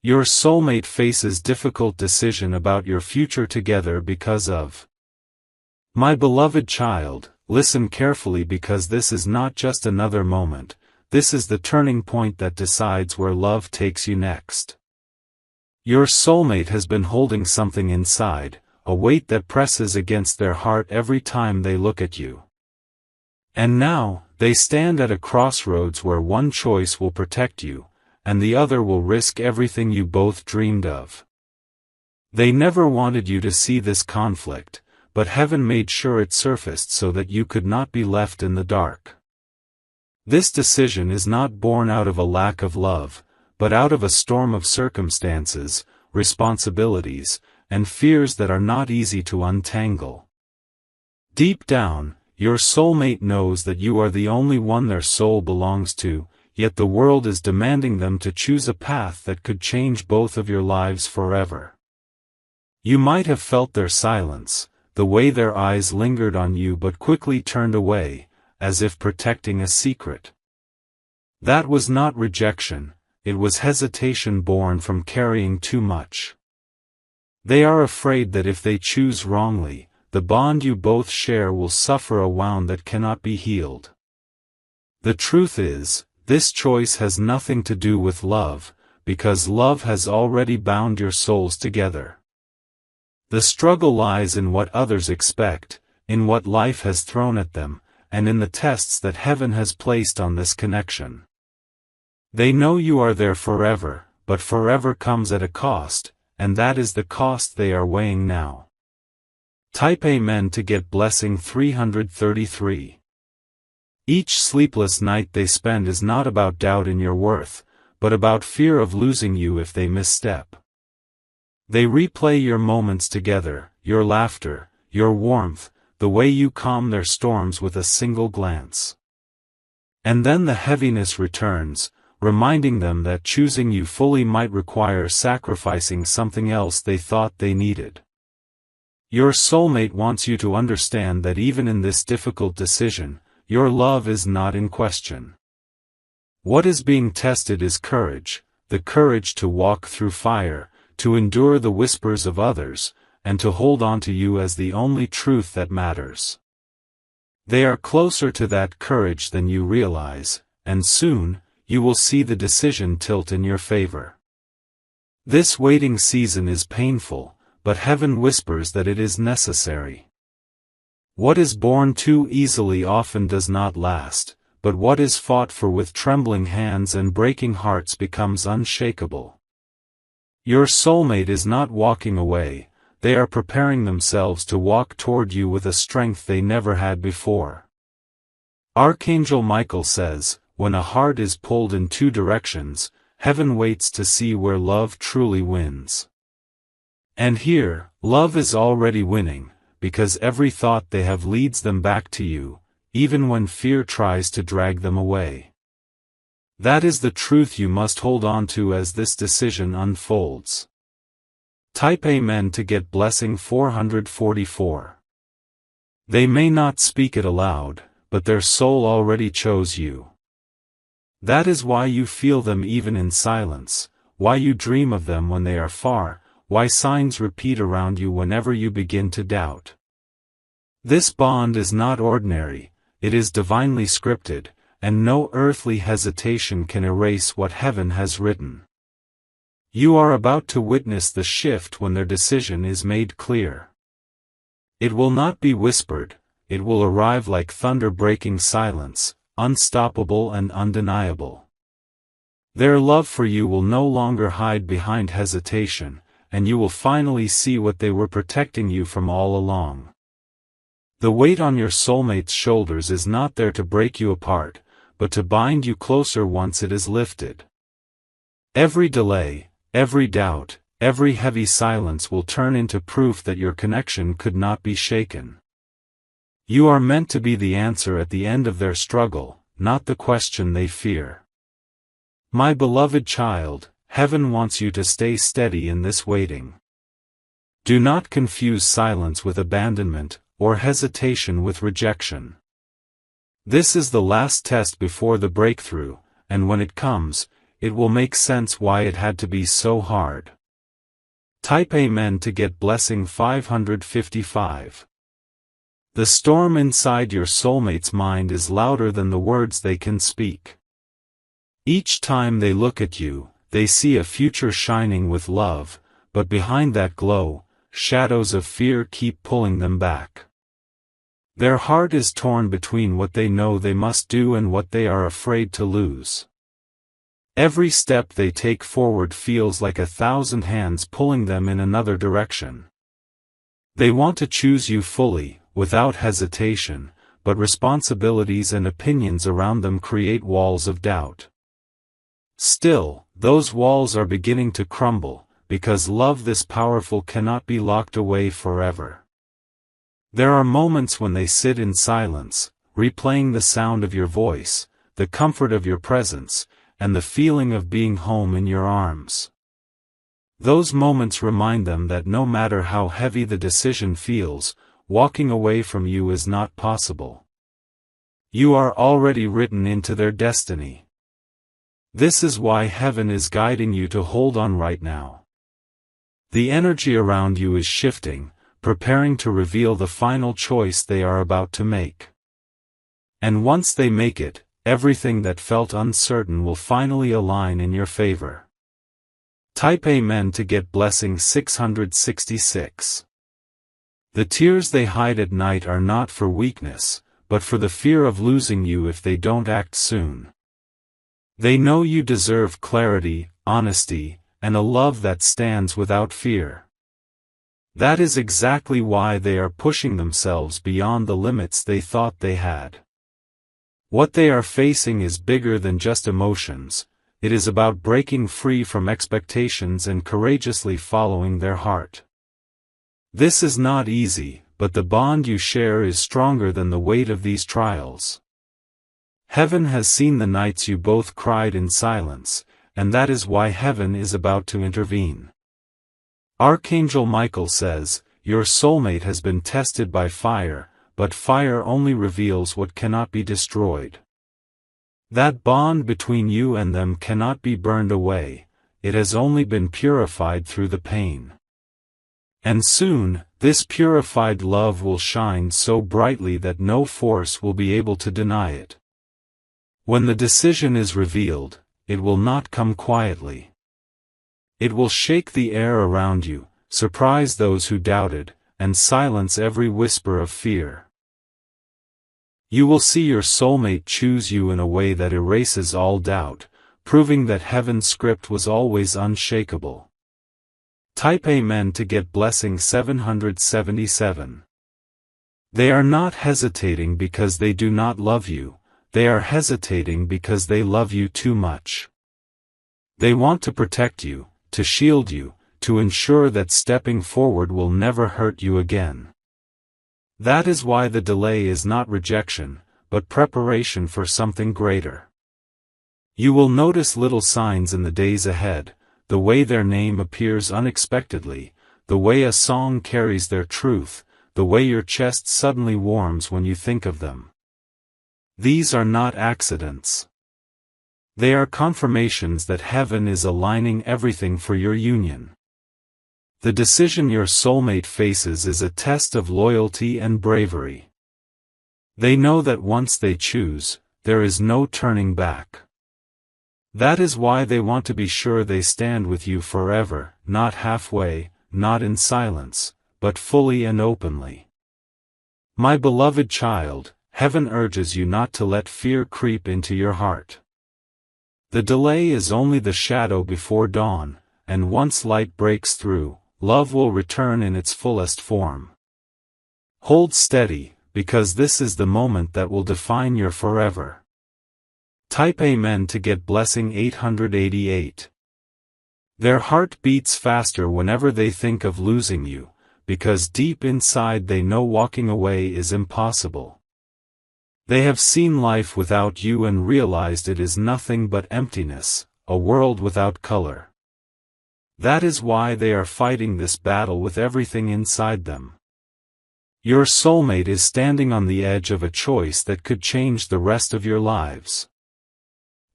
Your soulmate faces difficult decision about your future together because of. My beloved child, listen carefully because this is not just another moment, this is the turning point that decides where love takes you next. Your soulmate has been holding something inside, a weight that presses against their heart every time they look at you. And now, they stand at a crossroads where one choice will protect you, and the other will risk everything you both dreamed of. They never wanted you to see this conflict, but heaven made sure it surfaced so that you could not be left in the dark. This decision is not born out of a lack of love, but out of a storm of circumstances, responsibilities, and fears that are not easy to untangle. Deep down, your soulmate knows that you are the only one their soul belongs to, yet the world is demanding them to choose a path that could change both of your lives forever. You might have felt their silence, the way their eyes lingered on you but quickly turned away, as if protecting a secret. That was not rejection, it was hesitation born from carrying too much. They are afraid that if they choose wrongly, the bond you both share will suffer a wound that cannot be healed. The truth is, this choice has nothing to do with love, because love has already bound your souls together. The struggle lies in what others expect, in what life has thrown at them, and in the tests that heaven has placed on this connection. They know you are there forever, but forever comes at a cost, and that is the cost they are weighing now. Type Amen to get blessing 333. Each sleepless night they spend is not about doubt in your worth, but about fear of losing you if they misstep. They replay your moments together, your laughter, your warmth, the way you calm their storms with a single glance. And then the heaviness returns, reminding them that choosing you fully might require sacrificing something else they thought they needed. Your soulmate wants you to understand that even in this difficult decision, your love is not in question. What is being tested is courage, the courage to walk through fire, to endure the whispers of others, and to hold on to you as the only truth that matters. They are closer to that courage than you realize, and soon, you will see the decision tilt in your favor. This waiting season is painful, but heaven whispers that it is necessary. What is born too easily often does not last, but what is fought for with trembling hands and breaking hearts becomes unshakable. Your soulmate is not walking away, they are preparing themselves to walk toward you with a strength they never had before. Archangel Michael says, when a heart is pulled in two directions, heaven waits to see where love truly wins. And here, love is already winning, because every thought they have leads them back to you, even when fear tries to drag them away. That is the truth you must hold on to as this decision unfolds. Type Amen to get blessing 444. They may not speak it aloud, but their soul already chose you. That is why you feel them even in silence, why you dream of them when they are far, why signs repeat around you whenever you begin to doubt. This bond is not ordinary, it is divinely scripted, and no earthly hesitation can erase what heaven has written. You are about to witness the shift when their decision is made clear. It will not be whispered, it will arrive like thunder breaking silence, unstoppable and undeniable. Their love for you will no longer hide behind hesitation, and you will finally see what they were protecting you from all along. The weight on your soulmate's shoulders is not there to break you apart, but to bind you closer once it is lifted. Every delay, every doubt, every heavy silence will turn into proof that your connection could not be shaken. You are meant to be the answer at the end of their struggle, not the question they fear. My beloved child, heaven wants you to stay steady in this waiting. Do not confuse silence with abandonment, or hesitation with rejection. This is the last test before the breakthrough, and when it comes, it will make sense why it had to be so hard. Type Amen to get blessing 555. The storm inside your soulmate's mind is louder than the words they can speak. Each time they look at you, they see a future shining with love, but behind that glow, shadows of fear keep pulling them back. Their heart is torn between what they know they must do and what they are afraid to lose. Every step they take forward feels like 1,000 hands pulling them in another direction. They want to choose you fully, without hesitation, but responsibilities and opinions around them create walls of doubt. Still, those walls are beginning to crumble, because love this powerful cannot be locked away forever. There are moments when they sit in silence, replaying the sound of your voice, the comfort of your presence, and the feeling of being home in your arms. Those moments remind them that no matter how heavy the decision feels, walking away from you is not possible. You are already written into their destiny. This is why heaven is guiding you to hold on right now. The energy around you is shifting, preparing to reveal the final choice they are about to make. And once they make it, everything that felt uncertain will finally align in your favor. Type Amen to get blessing 666. The tears they hide at night are not for weakness, but for the fear of losing you if they don't act soon. They know you deserve clarity, honesty, and a love that stands without fear. That is exactly why they are pushing themselves beyond the limits they thought they had. What they are facing is bigger than just emotions, it is about breaking free from expectations and courageously following their heart. This is not easy, but the bond you share is stronger than the weight of these trials. Heaven has seen the nights you both cried in silence, and that is why heaven is about to intervene. Archangel Michael says, "Your soulmate has been tested by fire, but fire only reveals what cannot be destroyed." That bond between you and them cannot be burned away, it has only been purified through the pain. And soon, this purified love will shine so brightly that no force will be able to deny it. When the decision is revealed, it will not come quietly. It will shake the air around you, surprise those who doubted, and silence every whisper of fear. You will see your soulmate choose you in a way that erases all doubt, proving that heaven's script was always unshakable. Type Amen to get blessing 777. They are not hesitating because they do not love you, they are hesitating because they love you too much. They want to protect you, to shield you, to ensure that stepping forward will never hurt you again. That is why the delay is not rejection, but preparation for something greater. You will notice little signs in the days ahead, the way their name appears unexpectedly, the way a song carries their truth, the way your chest suddenly warms when you think of them. These are not accidents. They are confirmations that heaven is aligning everything for your union. The decision your soulmate faces is a test of loyalty and bravery. They know that once they choose, there is no turning back. That is why they want to be sure they stand with you forever, not halfway, not in silence, but fully and openly. My beloved child, heaven urges you not to let fear creep into your heart. The delay is only the shadow before dawn, and once light breaks through, love will return in its fullest form. Hold steady, because this is the moment that will define your forever. Type Amen to get blessing 888. Their heart beats faster whenever they think of losing you, because deep inside they know walking away is impossible. They have seen life without you and realized it is nothing but emptiness, a world without color. That is why they are fighting this battle with everything inside them. Your soulmate is standing on the edge of a choice that could change the rest of your lives.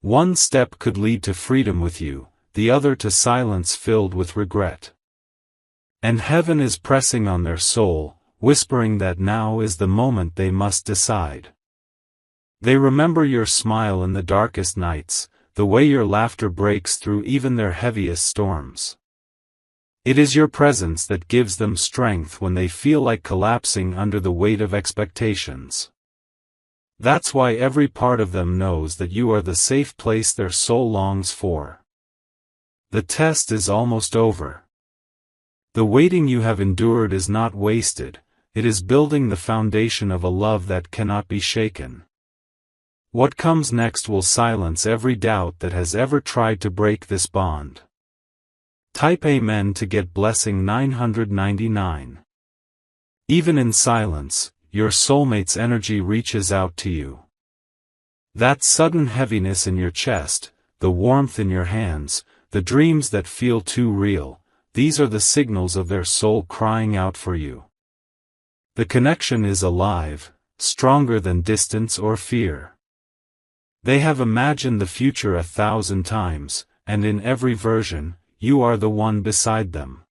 One step could lead to freedom with you, the other to silence filled with regret. And heaven is pressing on their soul, whispering that now is the moment they must decide. They remember your smile in the darkest nights, the way your laughter breaks through even their heaviest storms. It is your presence that gives them strength when they feel like collapsing under the weight of expectations. That's why every part of them knows that you are the safe place their soul longs for. The test is almost over. The waiting you have endured is not wasted, it is building the foundation of a love that cannot be shaken. What comes next will silence every doubt that has ever tried to break this bond. Type Amen to get blessing 999. Even in silence, your soulmate's energy reaches out to you. That sudden heaviness in your chest, the warmth in your hands, the dreams that feel too real, these are the signals of their soul crying out for you. The connection is alive, stronger than distance or fear. They have imagined the future 1,000 times, and in every version, you are the one beside them.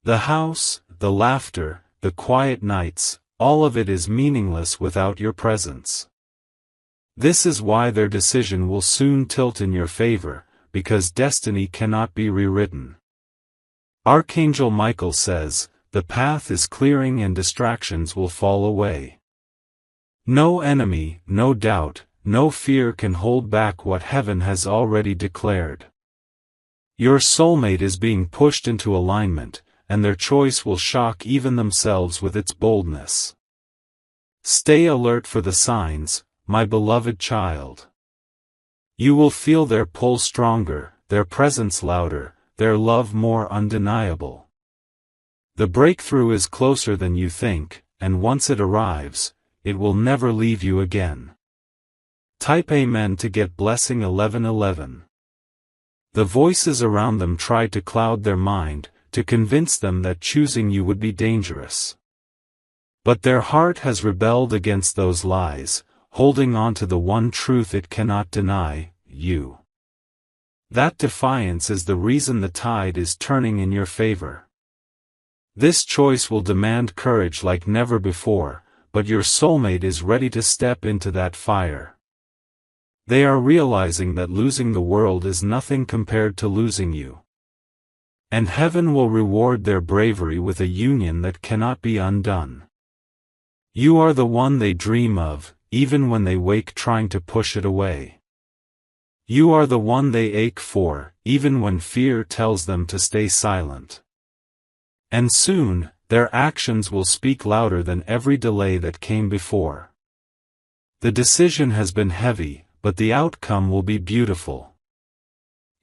The house, the laughter, the quiet nights, all of it is meaningless without your presence. This is why their decision will soon tilt in your favor, because destiny cannot be rewritten. Archangel Michael says, the path is clearing and distractions will fall away. No enemy, no doubt, no fear can hold back what heaven has already declared. Your soulmate is being pushed into alignment, and their choice will shock even themselves with its boldness. Stay alert for the signs, my beloved child. You will feel their pull stronger, their presence louder, their love more undeniable. The breakthrough is closer than you think, and once it arrives, it will never leave you again. Type Amen to get blessing 1111. The voices around them tried to cloud their mind, to convince them that choosing you would be dangerous. But their heart has rebelled against those lies, holding on to the one truth it cannot deny, you. That defiance is the reason the tide is turning in your favor. This choice will demand courage like never before, but your soulmate is ready to step into that fire. They are realizing that losing the world is nothing compared to losing you. And heaven will reward their bravery with a union that cannot be undone. You are the one they dream of, even when they wake trying to push it away. You are the one they ache for, even when fear tells them to stay silent. And soon, their actions will speak louder than every delay that came before. The decision has been heavy, but the outcome will be beautiful.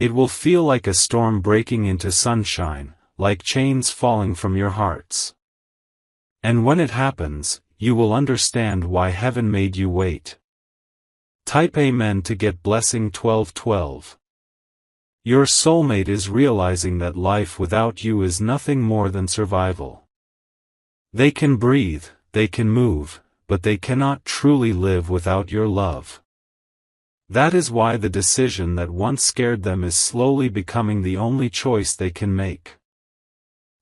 It will feel like a storm breaking into sunshine, like chains falling from your hearts. And when it happens, you will understand why heaven made you wait. Type Amen to get blessing 1212. Your soulmate is realizing that life without you is nothing more than survival. They can breathe, they can move, but they cannot truly live without your love. That is why the decision that once scared them is slowly becoming the only choice they can make.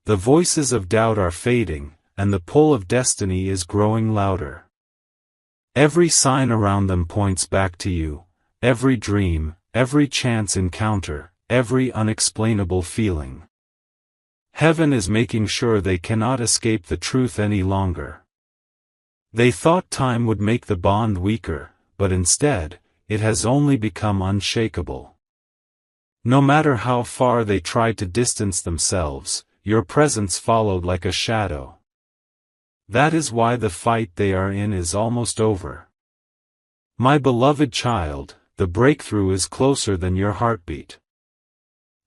The voices of doubt are fading, and the pull of destiny is growing louder. Every sign around them points back to you, every dream, every chance encounter, every unexplainable feeling. Heaven is making sure they cannot escape the truth any longer. They thought time would make the bond weaker, but instead, it has only become unshakable. No matter how far they tried to distance themselves, your presence followed like a shadow. That is why the fight they are in is almost over. My beloved child, the breakthrough is closer than your heartbeat.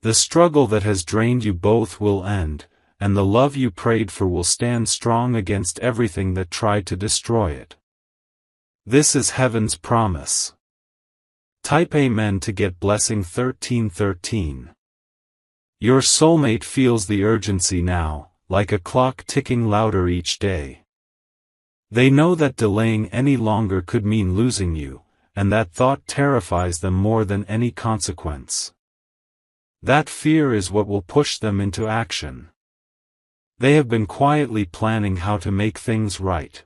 The struggle that has drained you both will end, and the love you prayed for will stand strong against everything that tried to destroy it. This is heaven's promise. Type Amen to get blessing 1313. Your soulmate feels the urgency now, like a clock ticking louder each day. They know that delaying any longer could mean losing you, and that thought terrifies them more than any consequence. That fear is what will push them into action. They have been quietly planning how to make things right.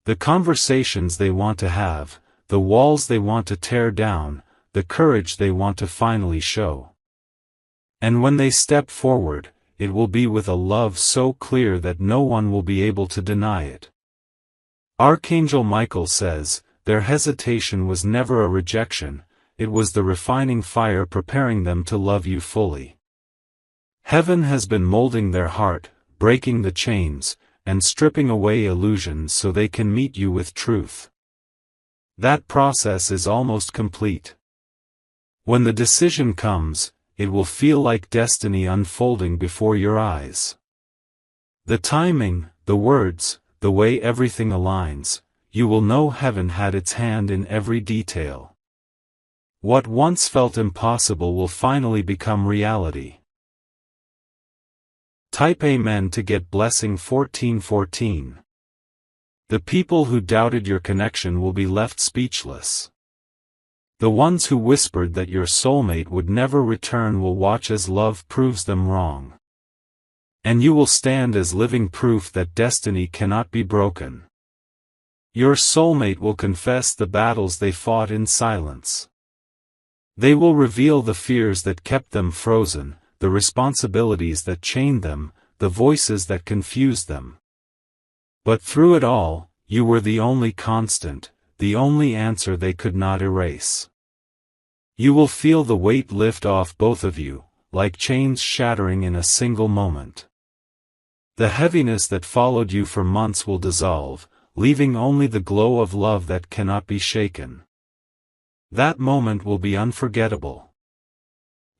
The conversations they want to have, the walls they want to tear down, the courage they want to finally show. And when they step forward, it will be with a love so clear that no one will be able to deny it. Archangel Michael says, their hesitation was never a rejection, it was the refining fire preparing them to love you fully. Heaven has been molding their heart, breaking the chains, and stripping away illusions so they can meet you with truth. That process is almost complete. When the decision comes, it will feel like destiny unfolding before your eyes. The timing, the words, the way everything aligns, you will know heaven had its hand in every detail. What once felt impossible will finally become reality. Type Amen to get blessing 1414. The people who doubted your connection will be left speechless. The ones who whispered that your soulmate would never return will watch as love proves them wrong. And you will stand as living proof that destiny cannot be broken. Your soulmate will confess the battles they fought in silence. They will reveal the fears that kept them frozen, the responsibilities that chained them, the voices that confused them. But through it all, you were the only constant, the only answer they could not erase. You will feel the weight lift off both of you, like chains shattering in a single moment. The heaviness that followed you for months will dissolve, leaving only the glow of love that cannot be shaken. That moment will be unforgettable.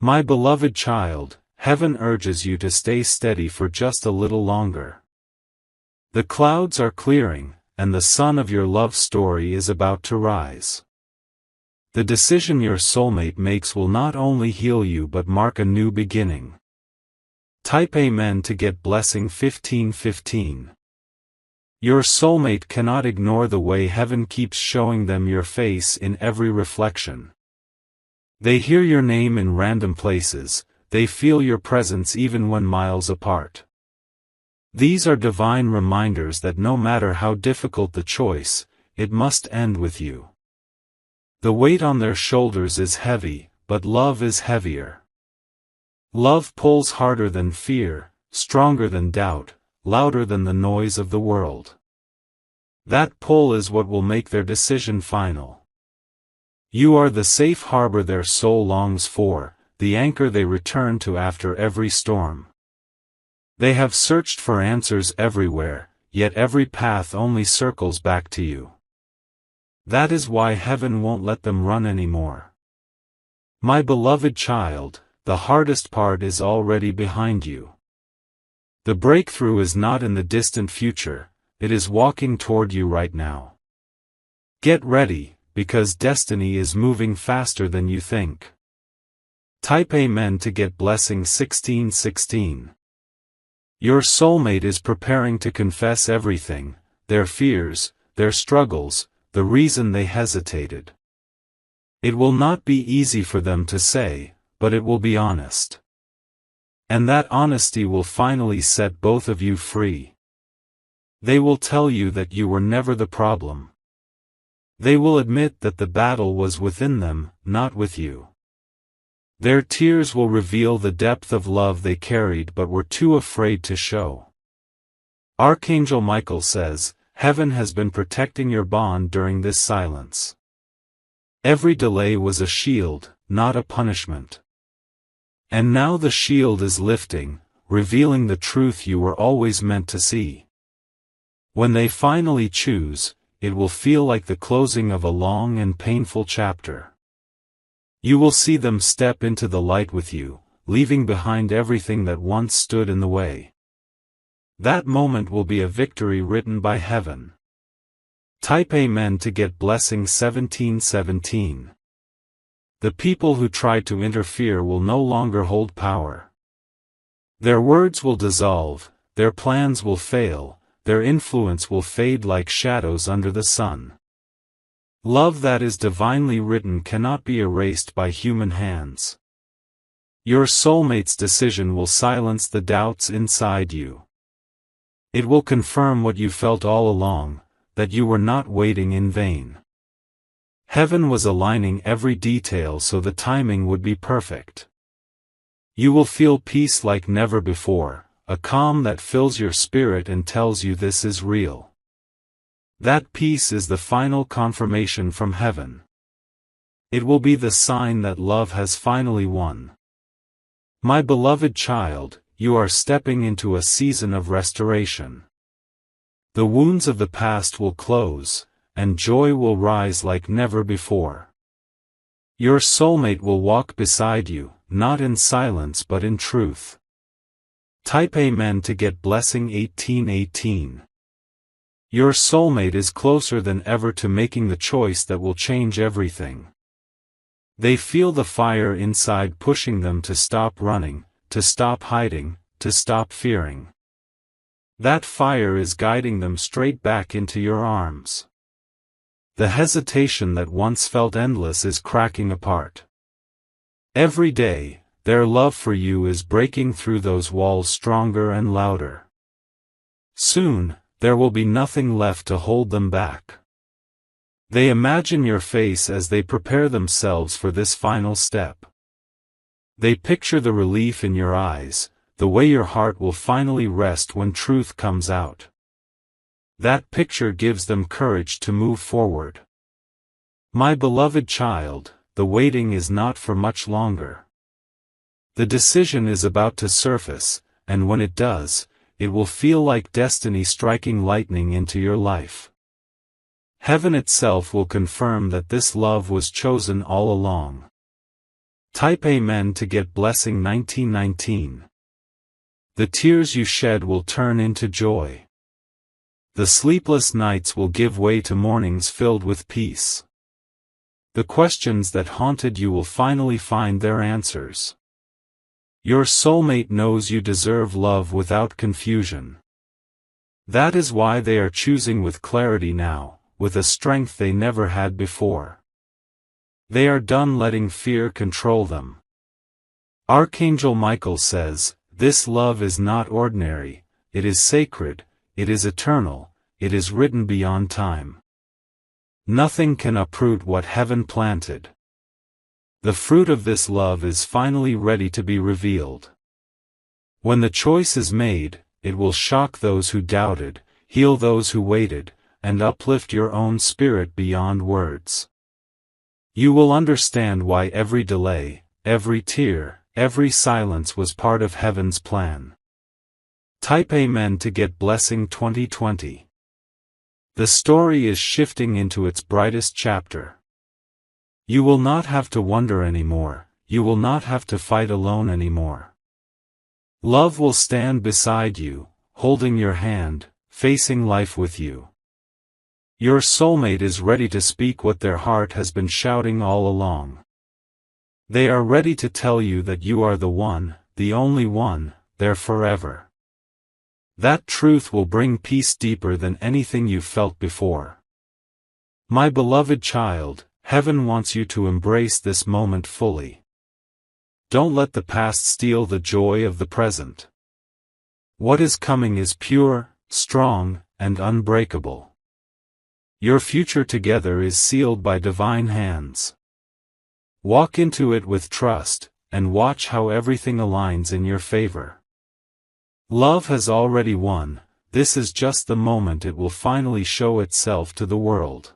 My beloved child, heaven urges you to stay steady for just a little longer. The clouds are clearing, and the sun of your love story is about to rise. The decision your soulmate makes will not only heal you but mark a new beginning. Type Amen to get blessing 1515. Your soulmate cannot ignore the way heaven keeps showing them your face in every reflection. They hear your name in random places, they feel your presence even when miles apart. These are divine reminders that no matter how difficult the choice, it must end with you. The weight on their shoulders is heavy, but love is heavier. Love pulls harder than fear, stronger than doubt, louder than the noise of the world. That pull is what will make their decision final. You are the safe harbor their soul longs for, the anchor they return to after every storm. They have searched for answers everywhere, yet every path only circles back to you. That is why heaven won't let them run anymore. My beloved child, the hardest part is already behind you. The breakthrough is not in the distant future, it is walking toward you right now. Get ready, because destiny is moving faster than you think. Type Amen to get blessing 1616. Your soulmate is preparing to confess everything, their fears, their struggles, the reason they hesitated. It will not be easy for them to say, but it will be honest. And that honesty will finally set both of you free. They will tell you that you were never the problem. They will admit that the battle was within them, not with you. Their tears will reveal the depth of love they carried but were too afraid to show. Archangel Michael says, heaven has been protecting your bond during this silence. Every delay was a shield, not a punishment. And now the shield is lifting, revealing the truth you were always meant to see. When they finally choose, it will feel like the closing of a long and painful chapter. You will see them step into the light with you, leaving behind everything that once stood in the way. That moment will be a victory written by heaven. Type Amen to get blessing 1717. The people who tried to interfere will no longer hold power. Their words will dissolve, their plans will fail, their influence will fade like shadows under the sun. Love that is divinely written cannot be erased by human hands. Your soulmate's decision will silence the doubts inside you. It will confirm what you felt all along, that you were not waiting in vain. Heaven was aligning every detail so the timing would be perfect. You will feel peace like never before, a calm that fills your spirit and tells you this is real. That peace is the final confirmation from heaven. It will be the sign that love has finally won. My beloved child, you are stepping into a season of restoration. The wounds of the past will close, and joy will rise like never before. Your soulmate will walk beside you, not in silence but in truth. Type Amen to get blessing 1818. Your soulmate is closer than ever to making the choice that will change everything. They feel the fire inside pushing them to stop running, to stop hiding, to stop fearing. That fire is guiding them straight back into your arms. The hesitation that once felt endless is cracking apart. Every day, their love for you is breaking through those walls stronger and louder. Soon, there will be nothing left to hold them back. They imagine your face as they prepare themselves for this final step. They picture the relief in your eyes, the way your heart will finally rest when truth comes out. That picture gives them courage to move forward. My beloved child, the waiting is not for much longer. The decision is about to surface, and when it does, it will feel like destiny striking lightning into your life. Heaven itself will confirm that this love was chosen all along. Type Amen to get blessing 1919. The tears you shed will turn into joy. The sleepless nights will give way to mornings filled with peace. The questions that haunted you will finally find their answers. Your soulmate knows you deserve love without confusion. That is why they are choosing with clarity now, with a strength they never had before. They are done letting fear control them. Archangel Michael says, "This love is not ordinary, it is sacred, it is eternal, it is written beyond time. Nothing can uproot what heaven planted." The fruit of this love is finally ready to be revealed. When the choice is made, it will shock those who doubted, heal those who waited, and uplift your own spirit beyond words. You will understand why every delay, every tear, every silence was part of heaven's plan. Type Amen to get blessing 2020. The story is shifting into its brightest chapter. You will not have to wonder anymore, you will not have to fight alone anymore. Love will stand beside you, holding your hand, facing life with you. Your soulmate is ready to speak what their heart has been shouting all along. They are ready to tell you that you are the one, the only one, there forever. That truth will bring peace deeper than anything you felt before. My beloved child, heaven wants you to embrace this moment fully. Don't let the past steal the joy of the present. What is coming is pure, strong, and unbreakable. Your future together is sealed by divine hands. Walk into it with trust, and watch how everything aligns in your favor. Love has already won, this is just the moment it will finally show itself to the world.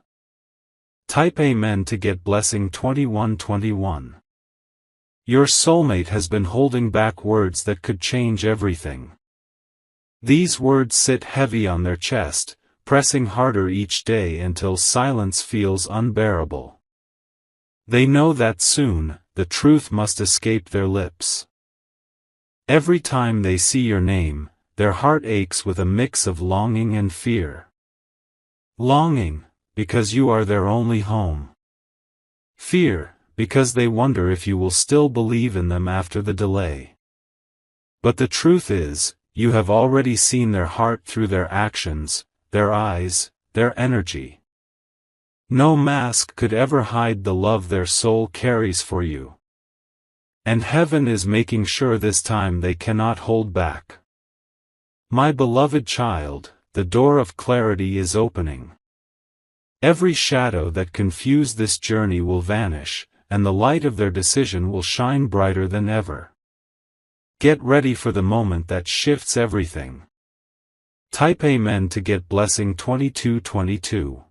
Type Amen to get blessing 2121. Your soulmate has been holding back words that could change everything. These words sit heavy on their chest, pressing harder each day until silence feels unbearable. They know that soon, the truth must escape their lips. Every time they see your name, their heart aches with a mix of longing and fear. Longing, because you are their only home. Fear, because they wonder if you will still believe in them after the delay. But the truth is, you have already seen their heart through their actions, their eyes, their energy. No mask could ever hide the love their soul carries for you. And heaven is making sure this time they cannot hold back. My beloved child, the door of clarity is opening. Every shadow that confused this journey will vanish, and the light of their decision will shine brighter than ever. Get ready for the moment that shifts everything. Type Amen to get blessing 2222.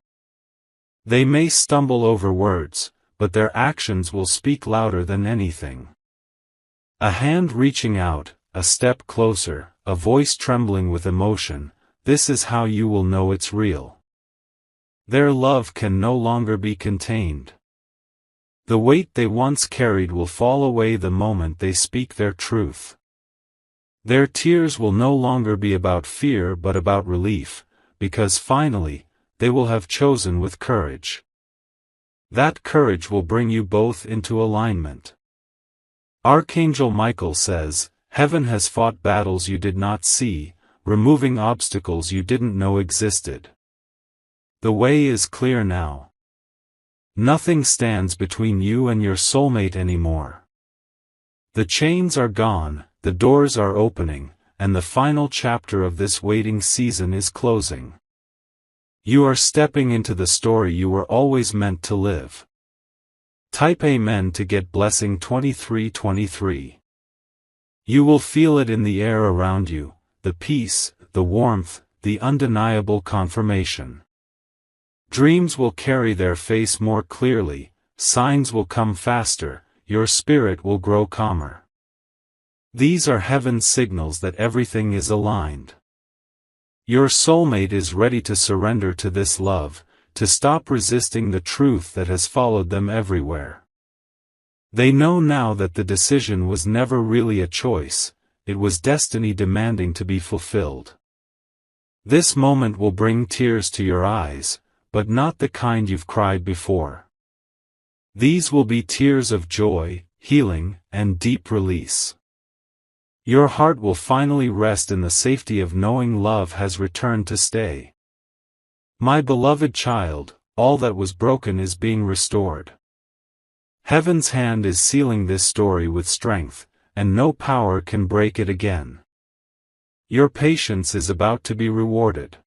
They may stumble over words, but their actions will speak louder than anything. A hand reaching out, a step closer, a voice trembling with emotion, this is how you will know it's real. Their love can no longer be contained. The weight they once carried will fall away the moment they speak their truth. Their tears will no longer be about fear but about relief, because finally, they will have chosen with courage. That courage will bring you both into alignment. Archangel Michael says, Heaven has fought battles you did not see, removing obstacles you didn't know existed. The way is clear now. Nothing stands between you and your soulmate anymore. The chains are gone, the doors are opening, and the final chapter of this waiting season is closing. You are stepping into the story you were always meant to live. Type Amen to get blessing 2323. You will feel it in the air around you, the peace, the warmth, the undeniable confirmation. Dreams will carry their face more clearly, signs will come faster, your spirit will grow calmer. These are heaven's signals that everything is aligned. Your soulmate is ready to surrender to this love, to stop resisting the truth that has followed them everywhere. They know now that the decision was never really a choice, it was destiny demanding to be fulfilled. This moment will bring tears to your eyes, but not the kind you've cried before. These will be tears of joy, healing, and deep release. Your heart will finally rest in the safety of knowing love has returned to stay. My beloved child, all that was broken is being restored. Heaven's hand is sealing this story with strength, and no power can break it again. Your patience is about to be rewarded.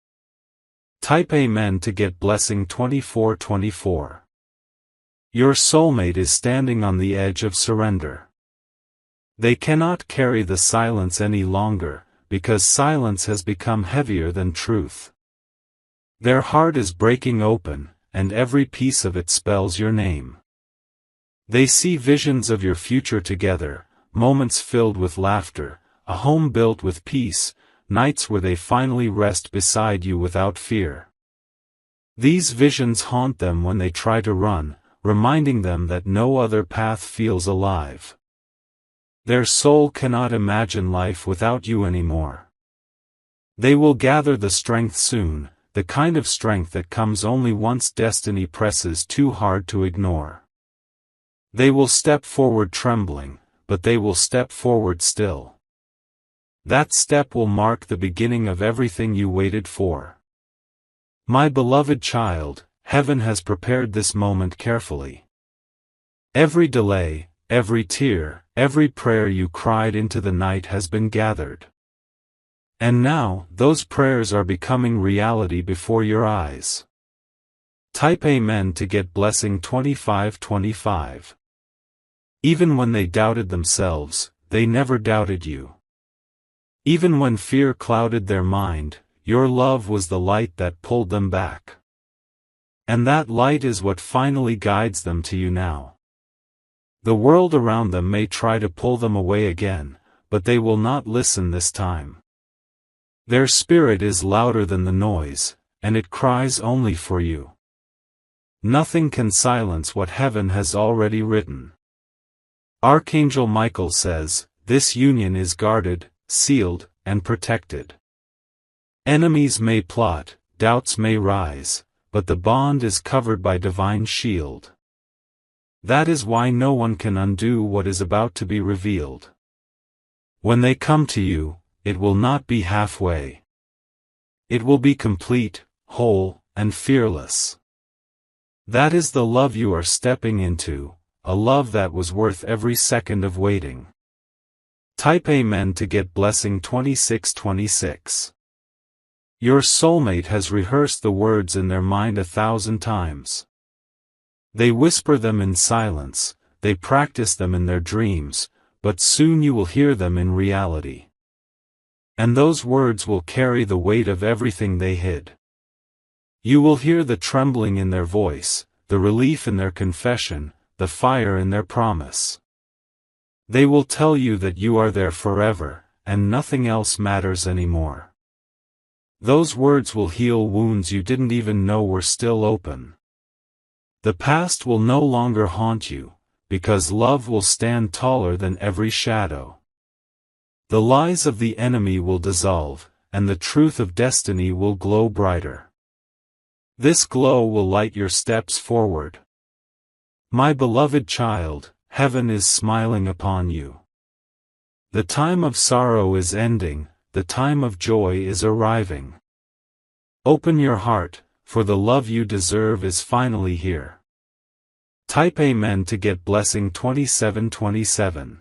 Type Amen to get blessing 2424. Your soulmate is standing on the edge of surrender. They cannot carry the silence any longer, because silence has become heavier than truth. Their heart is breaking open, and every piece of it spells your name. They see visions of your future together, moments filled with laughter, a home built with peace, nights where they finally rest beside you without fear. These visions haunt them when they try to run, reminding them that no other path feels alive. Their soul cannot imagine life without you anymore. They will gather the strength soon, the kind of strength that comes only once destiny presses too hard to ignore. They will step forward trembling, but they will step forward still. That step will mark the beginning of everything you waited for. My beloved child, heaven has prepared this moment carefully. Every delay, every tear, every prayer you cried into the night has been gathered. And now, those prayers are becoming reality before your eyes. Type Amen to get blessing 2525. Even when they doubted themselves, they never doubted you. Even when fear clouded their mind, your love was the light that pulled them back. And that light is what finally guides them to you now. The world around them may try to pull them away again, but they will not listen this time. Their spirit is louder than the noise, and it cries only for you. Nothing can silence what heaven has already written. Archangel Michael says, this union is guarded, sealed, and protected. Enemies may plot, doubts may rise, but the bond is covered by divine shield. That is why no one can undo what is about to be revealed. When they come to you, it will not be halfway. It will be complete, whole, and fearless. That is the love you are stepping into, a love that was worth every second of waiting. Type Amen to get blessing 2626. Your soulmate has rehearsed the words in their mind 1,000 times. They whisper them in silence, they practice them in their dreams, but soon you will hear them in reality. And those words will carry the weight of everything they hid. You will hear the trembling in their voice, the relief in their confession, the fire in their promise. They will tell you that you are there forever, and nothing else matters anymore. Those words will heal wounds you didn't even know were still open. The past will no longer haunt you, because love will stand taller than every shadow. The lies of the enemy will dissolve, and the truth of destiny will glow brighter. This glow will light your steps forward. My beloved child, heaven is smiling upon you. The time of sorrow is ending, the time of joy is arriving. Open your heart, for the love you deserve is finally here. Type Amen to get blessing 2727.